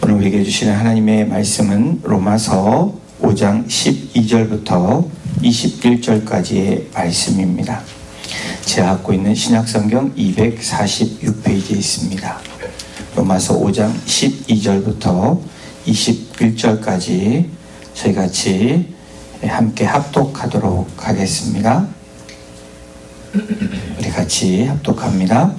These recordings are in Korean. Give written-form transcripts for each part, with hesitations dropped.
오늘 우리에게 주시는 하나님의 말씀은 로마서 5장 12절부터 21절까지의 말씀입니다. 제가 갖고 있는 신약성경 246페이지에 있습니다. 로마서 5장 12절부터 21절까지 저희 같이 함께 합독하도록 하겠습니다. 우리 같이 합독합니다.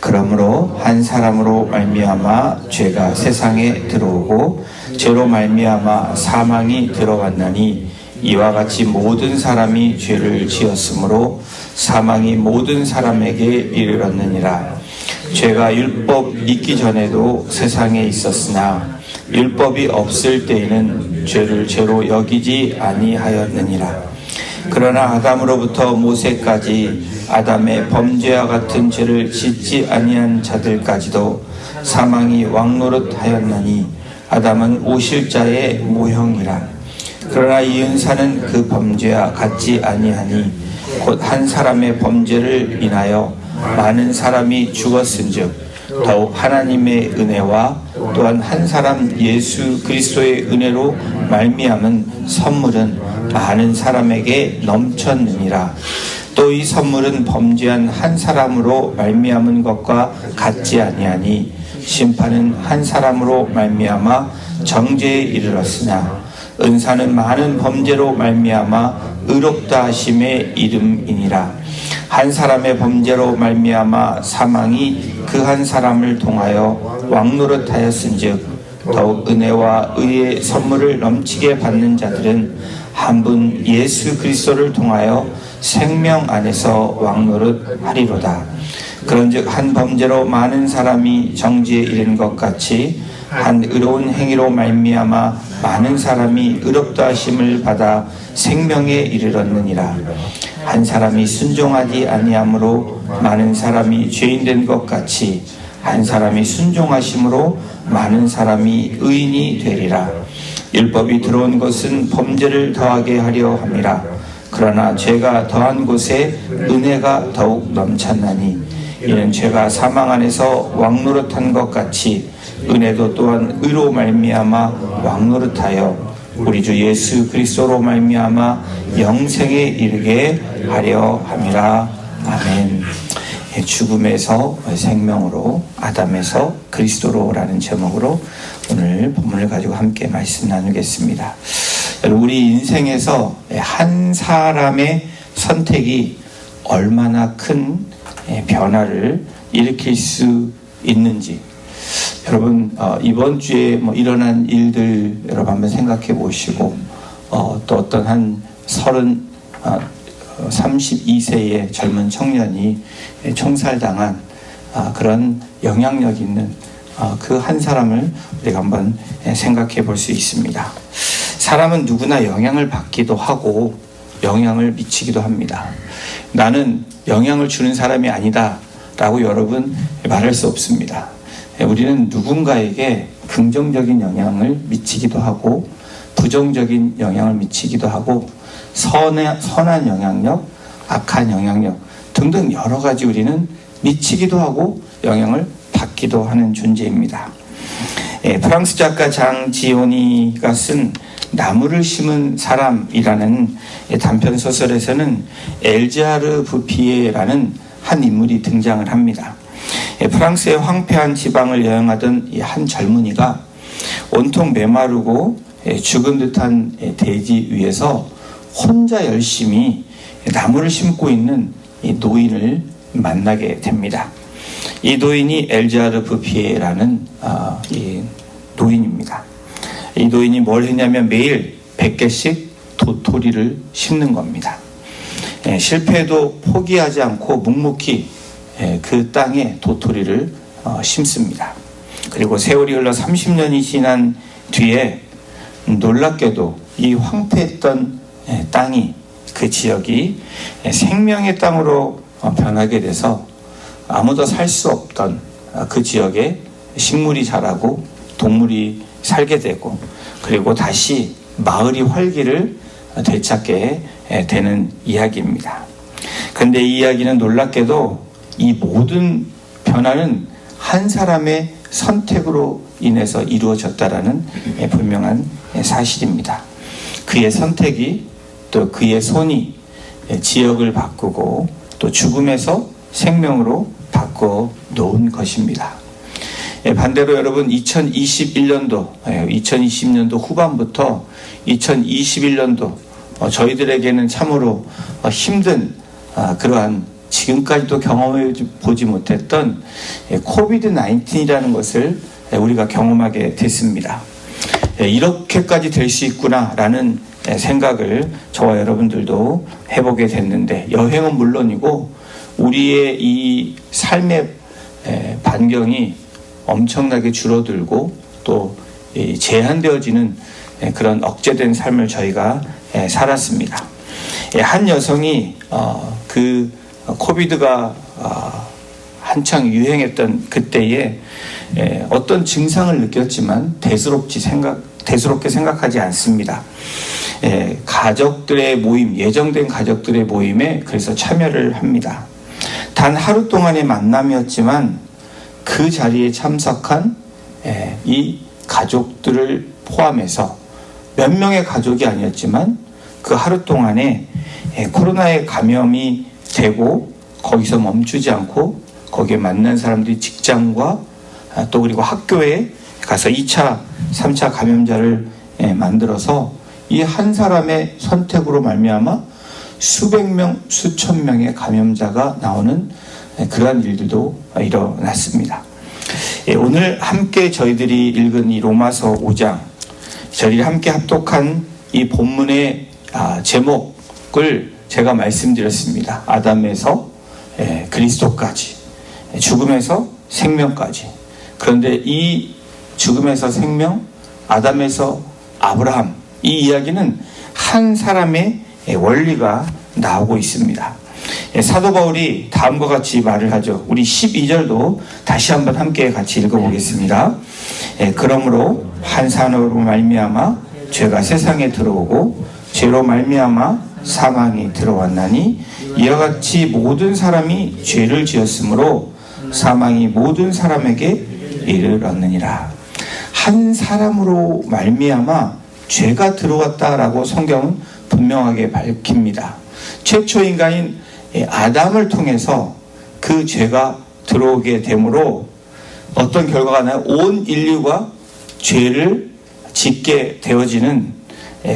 그러므로 한 사람으로 말미암아 죄가 세상에 들어오고 죄로 말미암아 사망이 들어왔나니 이와 같이 모든 사람이 죄를 지었으므로 사망이 모든 사람에게 이르렀느니라. 죄가 율법 있기 전에도 세상에 있었으나 율법이 없을 때에는 죄를 죄로 여기지 아니하였느니라. 그러나 아담으로부터 모세까지 아담의 범죄와 같은 죄를 짓지 아니한 자들까지도 사망이 왕노릇하였나니 아담은 오실 자의 모형이라. 그러나 이 은사는 그 범죄와 같지 아니하니 곧 한 사람의 범죄를 인하여 많은 사람이 죽었은즉 더욱 하나님의 은혜와 또한 한 사람 예수 그리스도의 은혜로 말미암은 선물은 많은 사람에게 넘쳤느니라. 또 이 선물은 범죄한 한 사람으로 말미암은 것과 같지 아니하니 심판은 한 사람으로 말미암아 정죄에 이르렀으나 은사는 많은 범죄로 말미암아 의롭다 하심의 이름이니라. 한 사람의 범죄로 말미암아 사망이 그 한 사람을 통하여 왕노릇하였은즉 더욱 은혜와 의의 선물을 넘치게 받는 자들은 한 분 예수 그리스도를 통하여 생명 안에서 왕노릇하리로다. 그런즉 한 범죄로 많은 사람이 정죄에 이른 것 같이 한 의로운 행위로 말미암아 많은 사람이 의롭다 하심을 받아 생명에 이르렀느니라. 한 사람이 순종하지 아니함으로 많은 사람이 죄인된 것 같이 한 사람이 순종하심으로 많은 사람이 의인이 되리라. 율법이 들어온 것은 범죄를 더하게 하려 함이라. 그러나 죄가 더한 곳에 은혜가 더욱 넘쳤나니 이는 죄가 사망 안에서 왕노릇한 것 같이 은혜도 또한 의로 말미암아 왕노릇하여 우리 주 예수 그리스도로 말미암아 영생에 이르게 하려 함이라. 아멘. 죽음에서 생명으로, 아담에서 그리스도로라는 제목으로 오늘 본문을 가지고 함께 말씀 나누겠습니다. 우리 인생에서 한 사람의 선택이 얼마나 큰 변화를 일으킬 수 있는지, 여러분 이번 주에 일어난 일들 여러분 한번 생각해 보시고 또 어떤 한 32세의 젊은 청년이 총살당한 그런 영향력 있는 그 한 사람을 우리가 한번 생각해 볼 수 있습니다. 사람은 누구나 영향을 받기도 하고 영향을 미치기도 합니다. 나는 영향을 주는 사람이 아니다 라고 여러분 말할 수 없습니다. 우리는 누군가에게 긍정적인 영향을 미치기도 하고 부정적인 영향을 미치기도 하고 선한 영향력, 악한 영향력 등등 여러 가지 우리는 미치기도 하고 영향을 받기도 하는 존재입니다. 프랑스 작가 장지오니가 쓴 나무를 심은 사람이라는 단편 소설에서는 엘자르 부피에라는 한 인물이 등장을 합니다. 프랑스의 황폐한 지방을 여행하던 이 한 젊은이가 온통 메마르고 죽은 듯한 대지 위에서 혼자 열심히 나무를 심고 있는 이 노인을 만나게 됩니다. 이 노인이 엘자르 부피에라는 이 노인입니다. 이 노인이 뭘 했냐면 매일 100개씩 도토리를 심는 겁니다. 실패해도 포기하지 않고 묵묵히 그 땅에 도토리를 심습니다. 그리고 세월이 흘러 30년이 지난 뒤에 놀랍게도 이 황폐했던 땅이, 그 지역이 생명의 땅으로 변하게 돼서 아무도 살 수 없던 그 지역에 식물이 자라고 동물이 살게 되고 그리고 다시 마을이 활기를 되찾게 되는 이야기입니다. 그런데 이 이야기는 놀랍게도 이 모든 변화는 한 사람의 선택으로 인해서 이루어졌다라는 분명한 사실입니다. 그의 선택이 또 그의 손이 지역을 바꾸고 또 죽음에서 생명으로 바꿔 놓은 것입니다. 반대로 여러분 2020년도 후반부터 2021년도 저희들에게는 참으로 힘든 그러한 지금까지도 경험해 보지 못했던 코비드-19이라는 것을 우리가 경험하게 됐습니다. 이렇게까지 될 수 있구나라는 생각을 저와 여러분들도 해보게 됐는데, 여행은 물론이고 우리의 이 삶의 반경이 엄청나게 줄어들고 또 제한되어지는 그런 억제된 삶을 저희가 살았습니다. 한 여성이 그 코비드가 한창 유행했던 그때에 어떤 증상을 느꼈지만 대수롭게 생각하지 않습니다. 가족들의 모임, 예정된 가족들의 모임에 그래서 참여를 합니다. 단 하루 동안의 만남이었지만 그 자리에 참석한 이 가족들을 포함해서 몇 명의 가족이 아니었지만 그 하루 동안에 코로나에 감염이 되고 거기서 멈추지 않고 거기에 만난 사람들이 직장과 또 그리고 학교에 가서 2차, 3차 감염자를 만들어서 이 한 사람의 선택으로 말미암아 수백 명, 수천 명의 감염자가 나오는 그러한 일들도 일어났습니다. 오늘 함께 저희들이 읽은 이 로마서 5장, 저희들이 함께 합독한 이 본문의 제목을 제가 말씀드렸습니다. 아담에서 그리스도까지, 죽음에서 생명까지. 그런데 이 죽음에서 생명, 아담에서 아브라함, 이 이야기는 한 사람의 원리가 나오고 있습니다. 사도 바울이 다음과 같이 말을 하죠. 우리 12절도 다시 한번 함께 같이 읽어보겠습니다. 그러므로 한 사람으로 말미암아 죄가 세상에 들어오고 죄로 말미암아 사망이 들어왔나니 이와 같이 모든 사람이 죄를 지었으므로 사망이 모든 사람에게 이르렀느니라. 한 사람으로 말미암아 죄가 들어왔다라고 성경은 분명하게 밝힙니다. 최초 인간인 아담을 통해서 그 죄가 들어오게 되므로 어떤 결과가 나요? 온 인류가 죄를 짓게 되어지는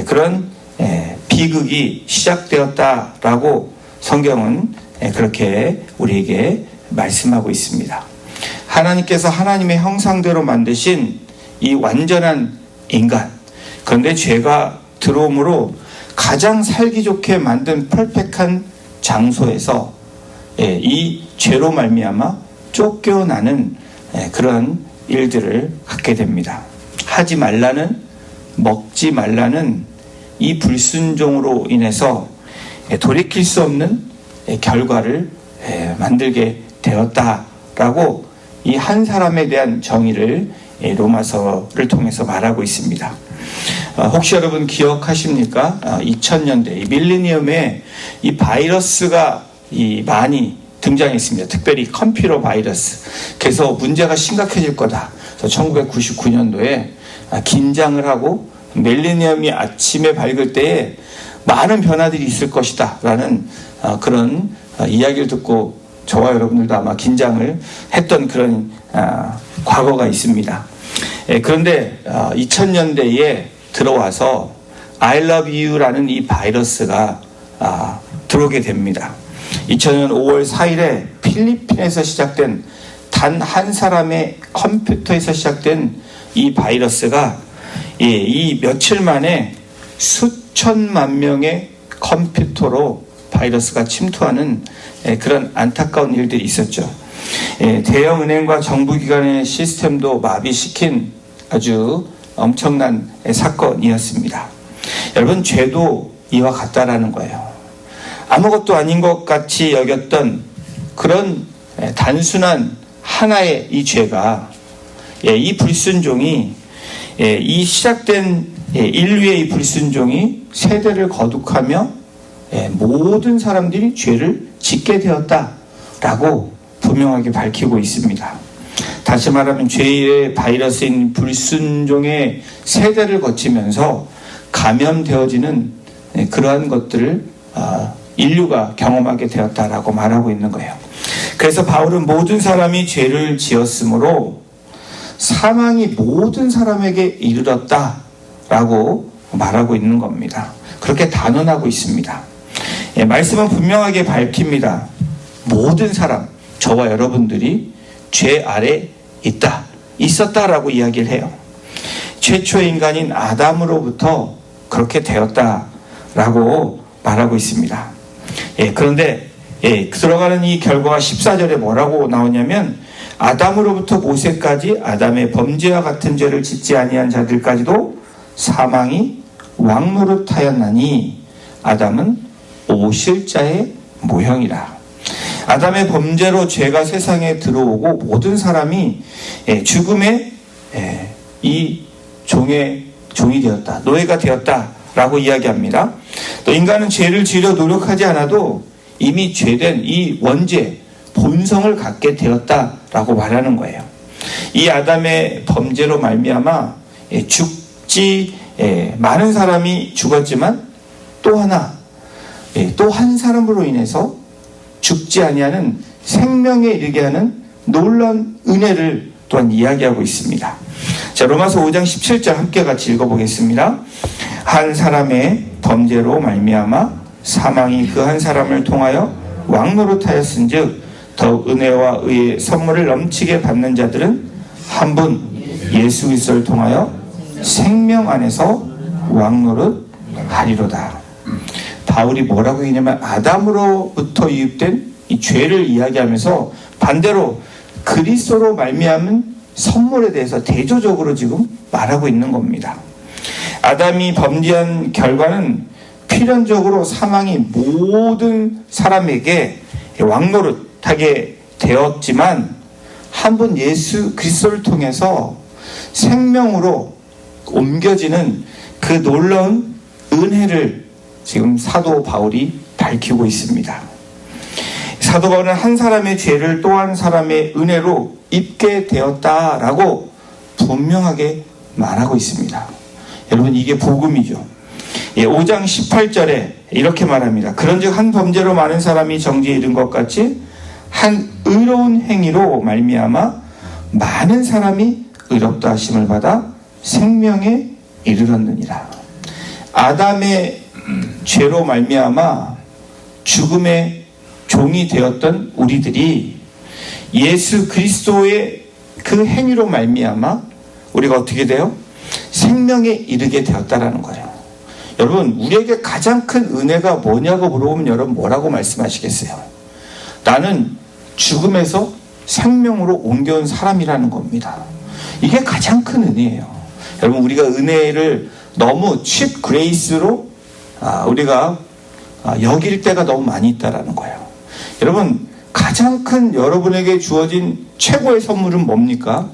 그런 비극이 시작되었다라고 성경은 그렇게 우리에게 말씀하고 있습니다. 하나님께서 하나님의 형상대로 만드신 이 완전한 인간, 그런데 죄가 들어옴으로 가장 살기 좋게 만든 퍼펙트한 장소에서 이 죄로 말미암아 쫓겨나는 그런 일들을 갖게 됩니다. 하지 말라는, 먹지 말라는 이 불순종으로 인해서 돌이킬 수 없는 결과를 만들게 되었다라고 이 한 사람에 대한 정의를 로마서를 통해서 말하고 있습니다. 혹시 여러분 기억하십니까? 2000년대 밀레니엄에 이 바이러스가 많이 등장했습니다. 특별히 컴퓨터 바이러스. 그래서 문제가 심각해질 거다. 그래서 1999년도에 긴장을 하고 밀레니엄이 아침에 밝을 때에 많은 변화들이 있을 것이다 라는 그런 이야기를 듣고 저와 여러분들도 아마 긴장을 했던 그런 과거가 있습니다. 그런데 2000년대에 들어와서 I love you라는 이 바이러스가 들어오게 됩니다. 2000년 5월 4일에 필리핀에서 시작된 단 한 사람의 컴퓨터에서 시작된 이 바이러스가 이 며칠 만에 수천만 명의 컴퓨터로 바이러스가 침투하는 그런 안타까운 일들이 있었죠. 대형 은행과 정부기관의 시스템도 마비시킨 아주 엄청난 사건이었습니다. 여러분, 죄도 이와 같다라는 거예요. 아무것도 아닌 것 같이 여겼던 그런 단순한 하나의 이 죄가, 이 불순종이, 이 시작된 인류의 이 불순종이 세대를 거듭하며 모든 사람들이 죄를 짓게 되었다라고 분명하게 밝히고 있습니다. 다시 말하면 죄의 바이러스인 불순종의 세대를 거치면서 감염되어지는 그러한 것들을 인류가 경험하게 되었다라고 말하고 있는 거예요. 그래서 바울은 모든 사람이 죄를 지었으므로 사망이 모든 사람에게 이르렀다라고 말하고 있는 겁니다. 그렇게 단언하고 있습니다. 말씀은 분명하게 밝힙니다. 모든 사람, 저와 여러분들이 죄 아래 있었다라고 이야기를 해요. 최초의 인간인 아담으로부터 그렇게 되었다라고 말하고 있습니다. 그런데 들어가는 이 결과가 14절에 뭐라고 나오냐면 아담으로부터 모세까지 아담의 범죄와 같은 죄를 짓지 아니한 자들까지도 사망이 왕노릇하였나니 아담은 오실자의 모형이라. 아담의 범죄로 죄가 세상에 들어오고 모든 사람이 죽음의 이 종이 되었다, 노예가 되었다라고 이야기합니다. 또 인간은 죄를 지으려 노력하지 않아도 이미 죄된 이 원죄, 본성을 갖게 되었다라고 말하는 거예요. 이 아담의 범죄로 말미암아 많은 사람이 죽었지만 또 한 사람으로 인해서 죽지 아니하는 생명에 이르게 하는 놀라운 은혜를 또한 이야기하고 있습니다. 자, 로마서 5장 17절 함께 같이 읽어보겠습니다. 한 사람의 범죄로 말미암아 사망이 그 한 사람을 통하여 왕노릇하였은즉 더욱 은혜와 의의 선물을 넘치게 받는 자들은 한 분 예수 그리스도를 통하여 생명 안에서 왕노릇하리로다. 바울이 뭐라고 했냐면 아담으로부터 유입된 이 죄를 이야기하면서 반대로 그리스도로 말미암은 선물에 대해서 대조적으로 지금 말하고 있는 겁니다. 아담이 범죄한 결과는 필연적으로 사망이 모든 사람에게 왕노릇하게 되었지만 한 분 예수 그리스도를 통해서 생명으로 옮겨지는 그 놀라운 은혜를 지금 사도 바울이 밝히고 있습니다. 사도 바울은 한 사람의 죄를 또 한 사람의 은혜로 입게 되었다라고 분명하게 말하고 있습니다. 여러분, 이게 복음이죠. 5장 18절에 이렇게 말합니다. 그런즉 한 범죄로 많은 사람이 정죄에 이른 것 같이 한 의로운 행위로 말미암아 많은 사람이 의롭다 하심을 받아 생명에 이르렀느니라. 아담의 죄로 말미암아 죽음의 종이 되었던 우리들이 예수 그리스도의 그 행위로 말미암아 우리가 어떻게 돼요? 생명에 이르게 되었다라는 거예요. 여러분, 우리에게 가장 큰 은혜가 뭐냐고 물어보면 여러분 뭐라고 말씀하시겠어요? 나는 죽음에서 생명으로 옮겨온 사람이라는 겁니다. 이게 가장 큰 은혜예요. 여러분, 우리가 은혜를 너무 칩 그레이스로 우리가 여길 때가 너무 많이 있다라는 거예요. 여러분, 가장 큰 여러분에게 주어진 최고의 선물은 뭡니까?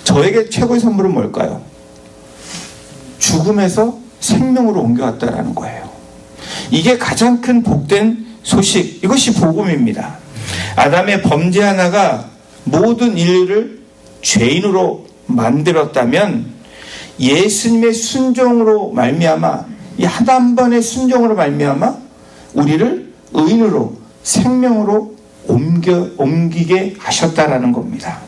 저에게 최고의 선물은 뭘까요? 죽음에서 생명으로 옮겨왔다라는 거예요. 이게 가장 큰 복된 소식, 이것이 복음입니다. 아담의 범죄 하나가 모든 인류를 죄인으로 만들었다면 예수님의 순종으로 말미암아, 이 한 번의 순종으로 말미암아 우리를 의인으로 생명으로 옮기게 하셨다라는 겁니다.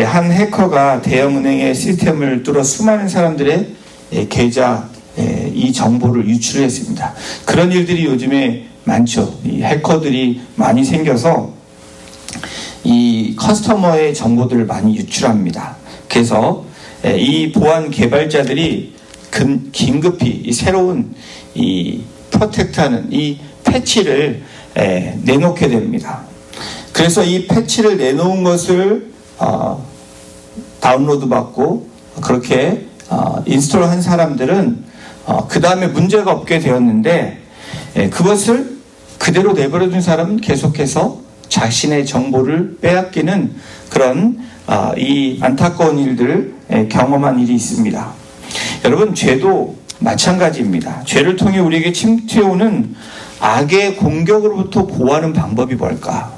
한 해커가 대형은행의 시스템을 뚫어 수많은 사람들의 계좌 이 정보를 유출했습니다. 그런 일들이 요즘에 많죠. 이 해커들이 많이 생겨서 이 커스터머의 정보들을 많이 유출합니다. 그래서 이 보안 개발자들이 긴급히 이 새로운 이 프로텍트하는 이 패치를 내놓게 됩니다. 그래서 이 패치를 내놓은 것을 다운로드 받고 그렇게 인스톨한 사람들은 그 다음에 문제가 없게 되었는데 그것을 그대로 내버려둔 사람은 계속해서 자신의 정보를 빼앗기는 그런 이 안타까운 일들을 경험한 일이 있습니다. 여러분, 죄도 마찬가지입니다. 죄를 통해 우리에게 침투해오는 악의 공격으로부터 보호하는 방법이 뭘까?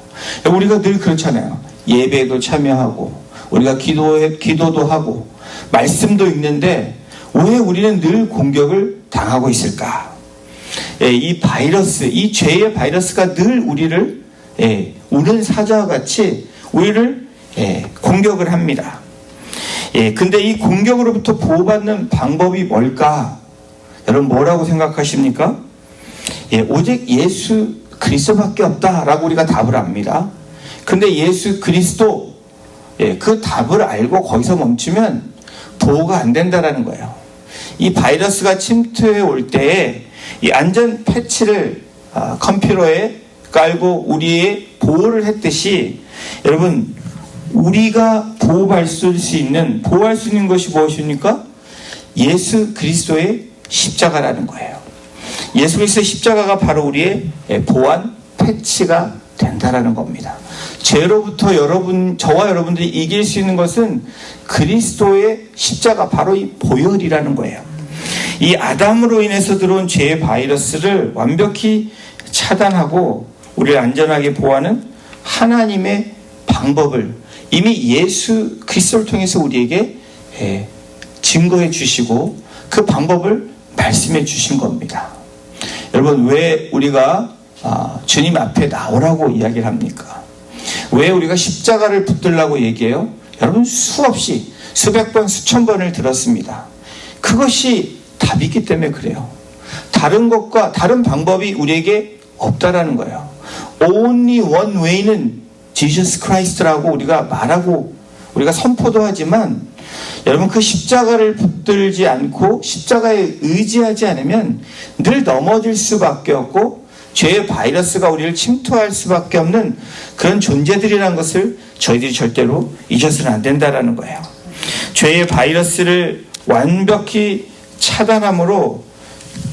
우리가 늘 그렇잖아요. 예배도 참여하고 우리가 기도도 하고 말씀도 읽는데 왜 우리는 늘 공격을 당하고 있을까? 이 바이러스, 이 죄의 바이러스가 늘 우리를 우는 사자와 같이 우리를 공격을 합니다. 근데 이 공격으로부터 보호받는 방법이 뭘까? 여러분 뭐라고 생각하십니까? 오직 예수 그리스도밖에 없다라고 우리가 답을 합니다. 근데 예수 그리스도 그 답을 알고 거기서 멈추면 보호가 안 된다라는 거예요. 이 바이러스가 침투해 올 때에 이 안전 패치를 컴퓨터에 깔고 우리의 보호를 했듯이 여러분 우리가 보호할 수 있는 것이 무엇입니까? 예수 그리스도의 십자가라는 거예요. 예수 그리스도의 십자가가 바로 우리의 보안 패치가 된다라는 겁니다. 죄로부터 저와 여러분들이 이길 수 있는 것은 그리스도의 십자가, 바로 이 보혈이라는 거예요. 이 아담으로 인해서 들어온 죄의 바이러스를 완벽히 차단하고 우리를 안전하게 보호하는 하나님의 방법을 이미 예수 그리스도를 통해서 우리에게 증거해 주시고 그 방법을 말씀해 주신 겁니다. 여러분 왜 우리가 주님 앞에 나오라고 이야기를 합니까? 왜 우리가 십자가를 붙들라고 얘기해요? 여러분 수없이 수백 번 수천 번을 들었습니다. 그것이 답이기 때문에 그래요. 다른 것과 다른 방법이 우리에게 없다라는 거예요. Only one way는 Jesus Christ라고 우리가 말하고 우리가 선포도 하지만 여러분 그 십자가를 붙들지 않고 십자가에 의지하지 않으면 늘 넘어질 수밖에 없고 죄의 바이러스가 우리를 침투할 수밖에 없는 그런 존재들이라는 것을 저희들이 절대로 잊어서는 안 된다라는 거예요. 죄의 바이러스를 완벽히 차단함으로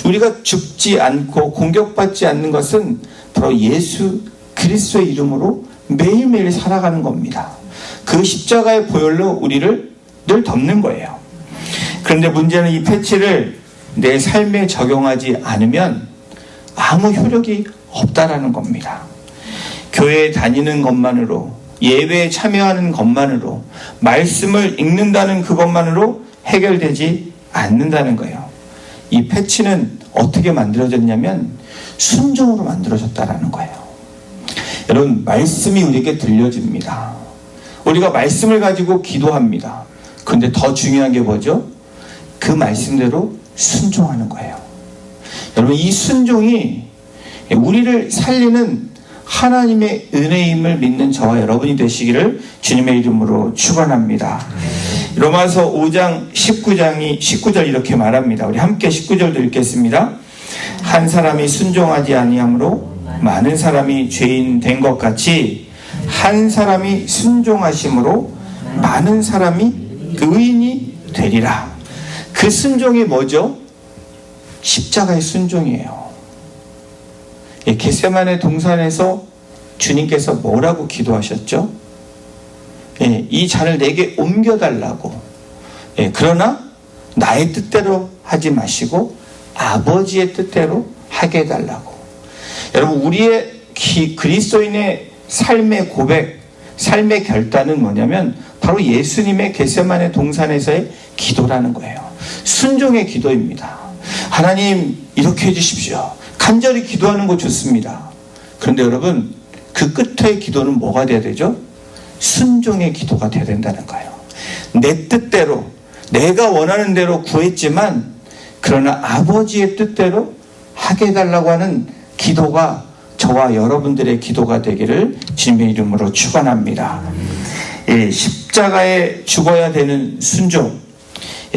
우리가 죽지 않고 공격받지 않는 것은 바로 예수 그리스도의 이름으로 매일매일 살아가는 겁니다. 그 십자가의 보혈로 우리를 늘 덮는 거예요. 그런데 문제는 이 패치를 내 삶에 적용하지 않으면 아무 효력이 없다라는 겁니다. 교회에 다니는 것만으로, 예배에 참여하는 것만으로, 말씀을 읽는다는 그것만으로 해결되지 않는다는 거예요. 이 패치는 어떻게 만들어졌냐면 순종으로 만들어졌다라는 거예요. 여러분 말씀이 우리에게 들려집니다. 우리가 말씀을 가지고 기도합니다. 그런데 더 중요한 게 뭐죠? 그 말씀대로 순종하는 거예요. 여러분 이 순종이 우리를 살리는 하나님의 은혜임을 믿는 저와 여러분이 되시기를 주님의 이름으로 축원합니다. 로마서 5장 19절 이렇게 말합니다. 우리 함께 19절도 읽겠습니다. 한 사람이 순종하지 아니함으로 많은 사람이 죄인 된 것 같이 한 사람이 순종하심으로 많은 사람이 의인이 되리라. 그 순종이 뭐죠? 십자가의 순종이에요. 겟세마네 동산에서 주님께서 뭐라고 기도하셨죠? 이 잔을 내게 옮겨달라고. 그러나 나의 뜻대로 하지 마시고 아버지의 뜻대로 하게 해달라고. 여러분 우리의 그리스도인의 삶의 고백, 삶의 결단은 뭐냐면 바로 예수님의 겟세마네 동산에서의 기도라는 거예요. 순종의 기도입니다. 하나님 이렇게 해주십시오. 간절히 기도하는 거 좋습니다. 그런데 여러분 그 끝의 기도는 뭐가 돼야 되죠? 순종의 기도가 돼야 된다는 거예요. 내 뜻대로 내가 원하는 대로 구했지만 그러나 아버지의 뜻대로 하게 해달라고 하는 기도가 저와 여러분들의 기도가 되기를 주님의 이름으로 축원합니다. 십자가에 죽어야 되는 순종.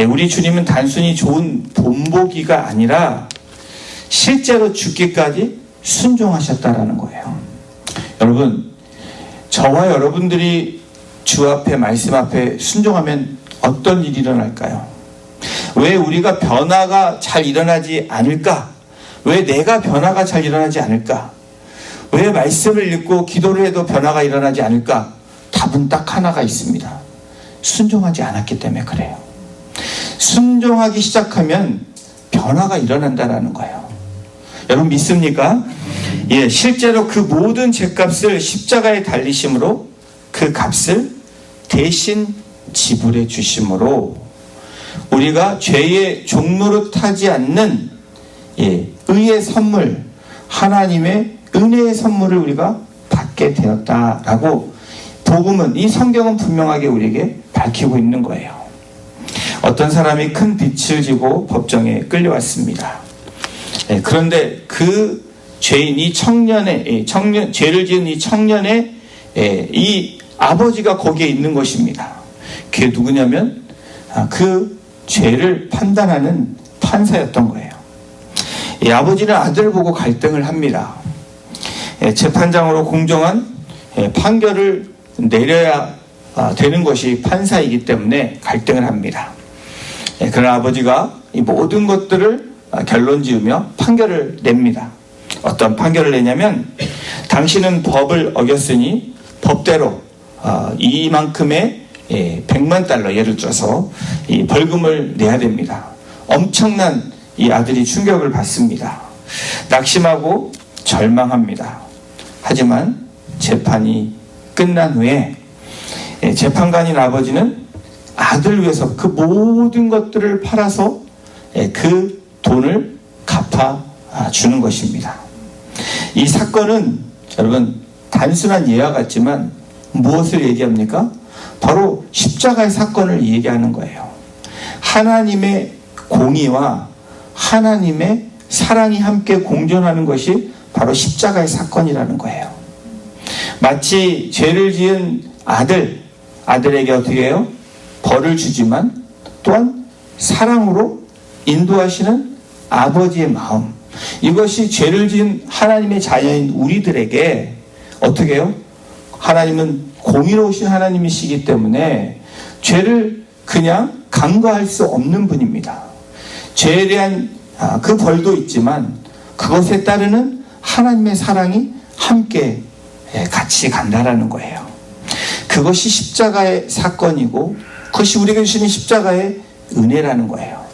우리 주님은 단순히 좋은 본보기가 아니라 실제로 죽기까지 순종하셨다라는 거예요. 여러분 저와 여러분들이 주 앞에 말씀 앞에 순종하면 어떤 일이 일어날까요? 왜 우리가 변화가 잘 일어나지 않을까? 왜 내가 변화가 잘 일어나지 않을까? 왜 말씀을 읽고 기도를 해도 변화가 일어나지 않을까? 답은 딱 하나가 있습니다. 순종하지 않았기 때문에 그래요. 순종하기 시작하면 변화가 일어난다라는 거예요. 여러분 믿습니까? 실제로 그 모든 죄값을 십자가에 달리심으로 그 값을 대신 지불해 주심으로 우리가 죄의 종노릇하지 않는 의의 선물, 하나님의 은혜의 선물을 우리가 받게 되었다라고 복음은, 이 성경은 분명하게 우리에게 밝히고 있는 거예요. 어떤 사람이 큰 빚을 지고 법정에 끌려왔습니다. 그런데 그 죄인, 이 청년의 죄를 지은 이 청년의 이 아버지가 거기에 있는 것입니다. 그게 누구냐면 그 죄를 판단하는 판사였던 거예요. 이 아버지는 아들을 보고 갈등을 합니다. 재판장으로 공정한 판결을 내려야 되는 것이 판사이기 때문에 갈등을 합니다. 그러나 아버지가 이 모든 것들을 결론 지으며 판결을 냅니다. 어떤 판결을 내냐면, 당신은 법을 어겼으니 법대로 이만큼의 100만 달러 예를 들어서 이 벌금을 내야 됩니다. 엄청난 이 아들이 충격을 받습니다. 낙심하고 절망합니다. 하지만 재판이 끝난 후에 재판관인 아버지는 아들을 위해서 그 모든 것들을 팔아서 그 돈을 갚아주는 것입니다. 이 사건은 여러분 단순한 예와 같지만 무엇을 얘기합니까? 바로 십자가의 사건을 얘기하는 거예요. 하나님의 공의와 하나님의 사랑이 함께 공존하는 것이 바로 십자가의 사건이라는 거예요. 마치 죄를 지은 아들에게 어떻게 해요? 벌을 주지만 또한 사랑으로 인도하시는 아버지의 마음, 이것이 죄를 지은 하나님의 자녀인 우리들에게 어떻게 해요? 하나님은 공의로우신 하나님이시기 때문에 죄를 그냥 간과할 수 없는 분입니다. 죄에 대한 그 벌도 있지만 그것에 따르는 하나님의 사랑이 함께 같이 간다라는 거예요. 그것이 십자가의 사건이고 그것이 우리에게 주시는 십자가의 은혜라는 거예요.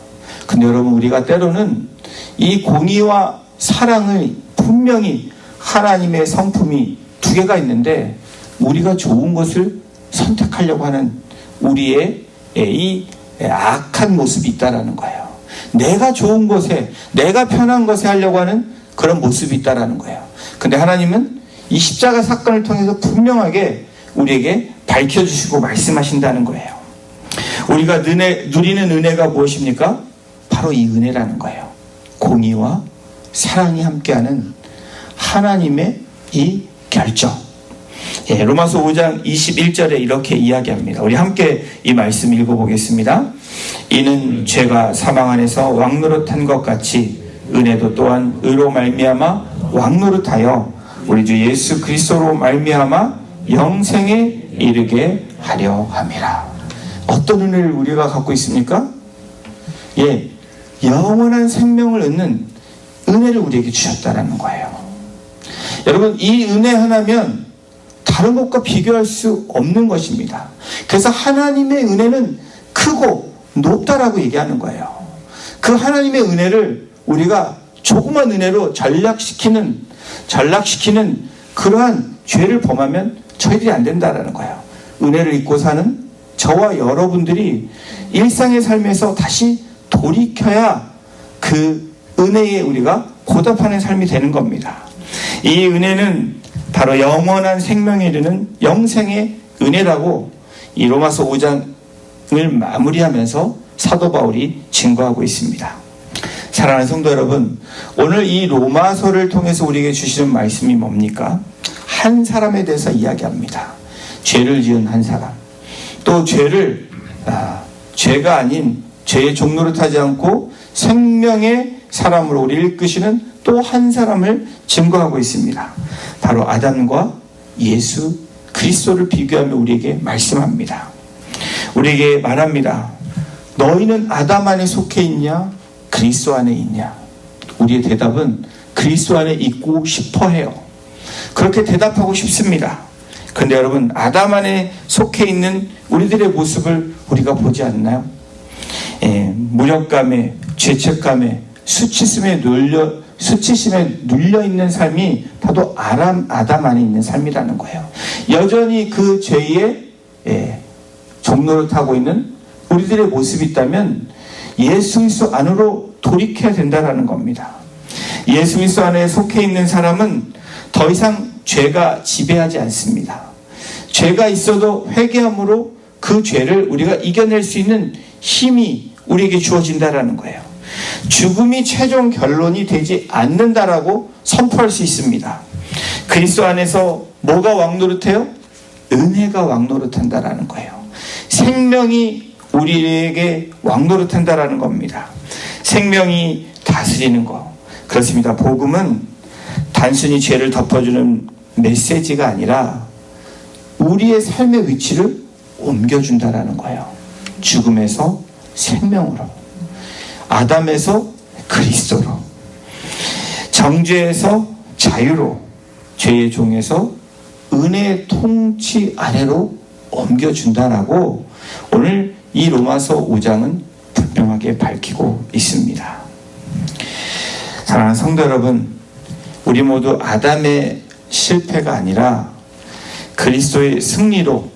근데 여러분, 우리가 때로는 이 공의와 사랑을 분명히 하나님의 성품이 두 개가 있는데 우리가 좋은 것을 선택하려고 하는 우리의 이 악한 모습이 있다라는 거예요. 내가 좋은 것에, 내가 편한 것에 하려고 하는 그런 모습이 있다라는 거예요. 근데 하나님은 이 십자가 사건을 통해서 분명하게 우리에게 밝혀주시고 말씀하신다는 거예요. 우리가 누리는 은혜가 무엇입니까? 바로 이 은혜라는 거예요. 공의와 사랑이 함께하는 하나님의 이 결정. 로마서 5장 21절에 이렇게 이야기합니다. 우리 함께 이 말씀 읽어보겠습니다. 이는 죄가 사망 안에서 왕노릇한 것 같이 은혜도 또한 의로 말미암아 왕노릇하여 우리 주 예수 그리스도로 말미암아 영생에 이르게 하려 함이라. 어떤 은혜를 우리가 갖고 있습니까? 영원한 생명을 얻는 은혜를 우리에게 주셨다는 거예요. 여러분, 이 은혜 하나면 다른 것과 비교할 수 없는 것입니다. 그래서 하나님의 은혜는 크고 높다라고 얘기하는 거예요. 그 하나님의 은혜를 우리가 조그만 은혜로 전락시키는 그러한 죄를 범하면 저희들이 안 된다라는 거예요. 은혜를 잊고 사는 저와 여러분들이 일상의 삶에서 다시 돌이켜야 그 은혜에 우리가 보답하는 삶이 되는 겁니다. 이 은혜는 바로 영원한 생명에 이르는 영생의 은혜라고 이 로마서 5장을 마무리하면서 사도 바울이 증거하고 있습니다. 사랑하는 성도 여러분, 오늘 이 로마서를 통해서 우리에게 주시는 말씀이 뭡니까? 한 사람에 대해서 이야기합니다. 죄를 지은 한 사람. 또 죄가 아닌 죄의 종노릇하지 않고 생명의 사람으로 우리를 이끄시는 또 한 사람을 증거하고 있습니다. 바로 아담과 예수 그리스도를 비교하며 우리에게 말씀합니다. 우리에게 말합니다. 너희는 아담 안에 속해 있냐? 그리스도 안에 있냐? 우리의 대답은 그리스도 안에 있고 싶어 해요. 그렇게 대답하고 싶습니다. 그런데 여러분, 아담 안에 속해 있는 우리들의 모습을 우리가 보지 않나요? 무력감에, 죄책감에, 수치심에 눌려있는 삶이 바로 아담 안에 있는 삶이라는 거예요. 여전히 그 죄의 종로를 타고 있는 우리들의 모습이 있다면 예수 그리스도 안으로 돌이켜야 된다는 겁니다. 예수 그리스도 안에 속해 있는 사람은 더 이상 죄가 지배하지 않습니다. 죄가 있어도 회개함으로 그 죄를 우리가 이겨낼 수 있는 힘이 우리에게 주어진다라는 거예요. 죽음이 최종 결론이 되지 않는다라고 선포할 수 있습니다. 그리스도 안에서 뭐가 왕노릇해요? 은혜가 왕노릇한다라는 거예요. 생명이 우리에게 왕노릇한다라는 겁니다. 생명이 다스리는 거. 그렇습니다. 복음은 단순히 죄를 덮어주는 메시지가 아니라 우리의 삶의 위치를 옮겨준다라는 거예요. 죽음에서 생명으로, 아담에서 그리스도로, 정죄에서 자유로, 죄의 종에서 은혜의 통치 아래로 옮겨준다라고 오늘 이 로마서 5장은 분명하게 밝히고 있습니다. 사랑하는 성도 여러분, 우리 모두 아담의 실패가 아니라 그리스도의 승리로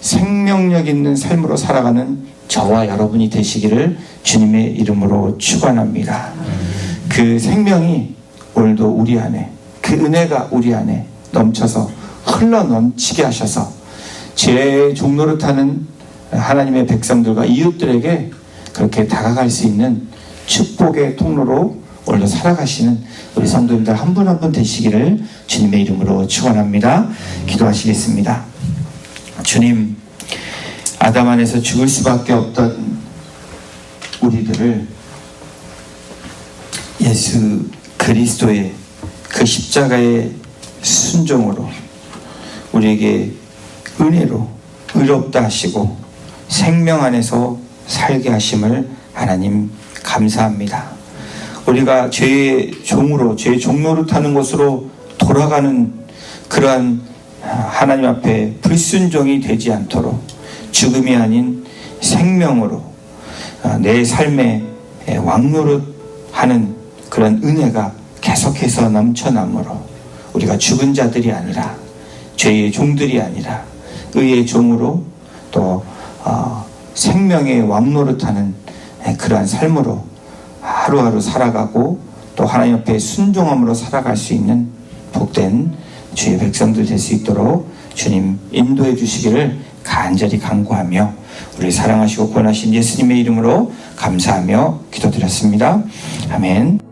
생명력 있는 삶으로 살아가는 저와 여러분이 되시기를 주님의 이름으로 축원합니다. 그 생명이 오늘도 우리 안에, 그 은혜가 우리 안에 넘쳐서 흘러 넘치게 하셔서 죄의 종노릇하는 하나님의 백성들과 이웃들에게 그렇게 다가갈 수 있는 축복의 통로로 오늘도 살아가시는 우리 성도님들 한 분 한 분 되시기를 주님의 이름으로 축원합니다. 기도하시겠습니다. 주님, 아담 안에서 죽을 수밖에 없던 우리들을 예수 그리스도의 그 십자가의 순종으로 우리에게 은혜로 의롭다 하시고 생명 안에서 살게 하심을 하나님 감사합니다. 우리가 죄의 종으로, 죄의 종노릇하는 것으로 돌아가는 그러한 하나님 앞에 불순종이 되지 않도록 죽음이 아닌 생명으로 내 삶에 왕노릇하는 그런 은혜가 계속해서 넘쳐나므로 우리가 죽은 자들이 아니라 죄의 종들이 아니라 의의 종으로 또 생명의 왕노릇하는 그러한 삶으로 하루하루 살아가고 또 하나님 앞에 순종함으로 살아갈 수 있는 복된 주의 백성들 될 수 있도록 주님 인도해 주시기를 간절히 간구하며 우리 사랑하시고 구원하신 예수님의 이름으로 감사하며 기도드렸습니다. 아멘.